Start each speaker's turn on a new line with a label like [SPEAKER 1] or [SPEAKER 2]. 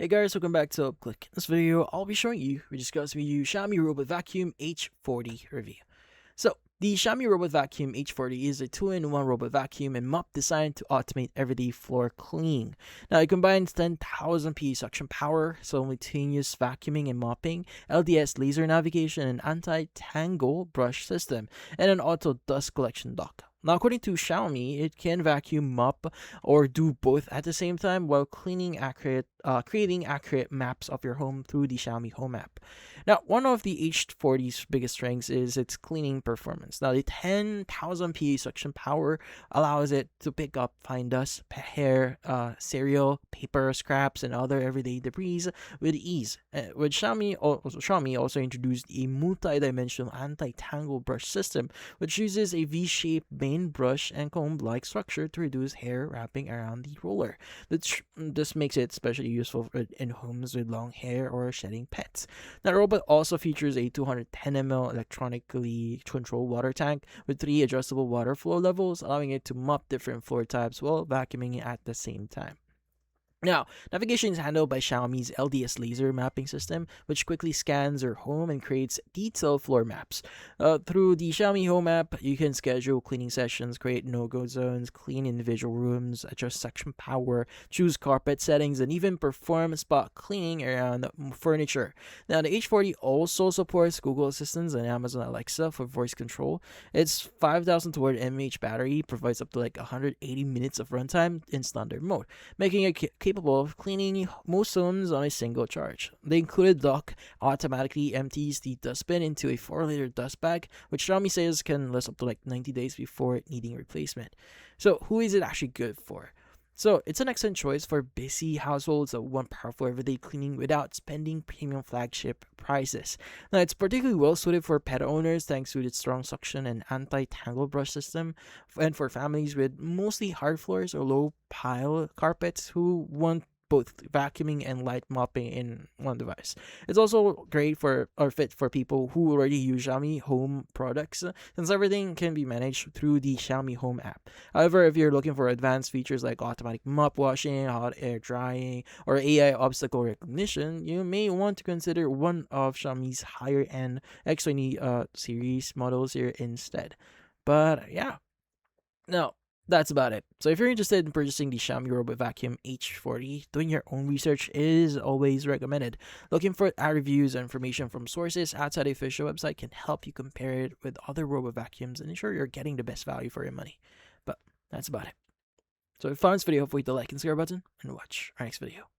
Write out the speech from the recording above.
[SPEAKER 1] Hey guys, welcome back to UpClick. In this video, I'll be showing you, we discuss with you Xiaomi Robot Vacuum H40 review. So, the Xiaomi Robot Vacuum H40 is a 2-in-1 robot vacuum and mop designed to automate everyday floor cleaning. Now, it combines 10,000 PE suction power, simultaneous vacuuming and mopping, LDS laser navigation, and anti-tangle brush system, and an auto dust collection dock. Now, according to Xiaomi, it can vacuum, mop, or do both at the same time while creating accurate maps of your home through the Xiaomi Home app. Now, one of the H40's biggest strengths is its cleaning performance. Now, the 10,000 PA suction power allows it to pick up fine dust, hair, cereal, paper, scraps, and other everyday debris with ease. With Xiaomi also introduced a multi-dimensional anti-tangle brush system, which uses a V-shaped main brush and comb-like structure to reduce hair wrapping around the roller. This makes it especially useful in homes with long hair or shedding pets. Now, the robot also features a 210 ml electronically controlled water tank with 3 adjustable water flow levels, allowing it to mop different floor types while vacuuming at the same time. Now, navigation is handled by Xiaomi's LDS laser mapping system, which quickly scans your home and creates detailed floor maps. Through the Xiaomi Home app, you can schedule cleaning sessions, create no-go zones, clean individual rooms, adjust suction power, choose carpet settings, and even perform spot cleaning around furniture. Now, the H40 also supports Google Assistant and Amazon Alexa for voice control. Its 5,000 mAh battery provides up to 180 minutes of runtime in standard mode, making it capable of cleaning most homes on a single charge. The included dock automatically empties the dustbin into a 4-liter dust bag, which Xiaomi says can last up to 90 days before needing replacement. So, who is it actually good for? So, it's an excellent choice for busy households that want powerful everyday cleaning without spending premium flagship prices. Now, it's particularly well suited for pet owners thanks to its strong suction and anti-tangle brush system, and for families with mostly hard floors or low pile carpets who want both vacuuming and light mopping in one device. It's also great for or fit for people who already use Xiaomi Home products, since everything can be managed through the Xiaomi Home app. However, if you're looking for advanced features like automatic mop washing, hot air drying, or AI obstacle recognition, you may want to consider one of Xiaomi's higher-end X20 series models here instead. But yeah, now that's about it. So if you're interested in purchasing the Xiaomi Robot Vacuum H40, doing your own research is always recommended. Looking for ad reviews and information from sources outside the official website can help you compare it with other robot vacuums and ensure you're getting the best value for your money. But that's about it. So if you found this video, hopefully hit the like and share button and watch our next video.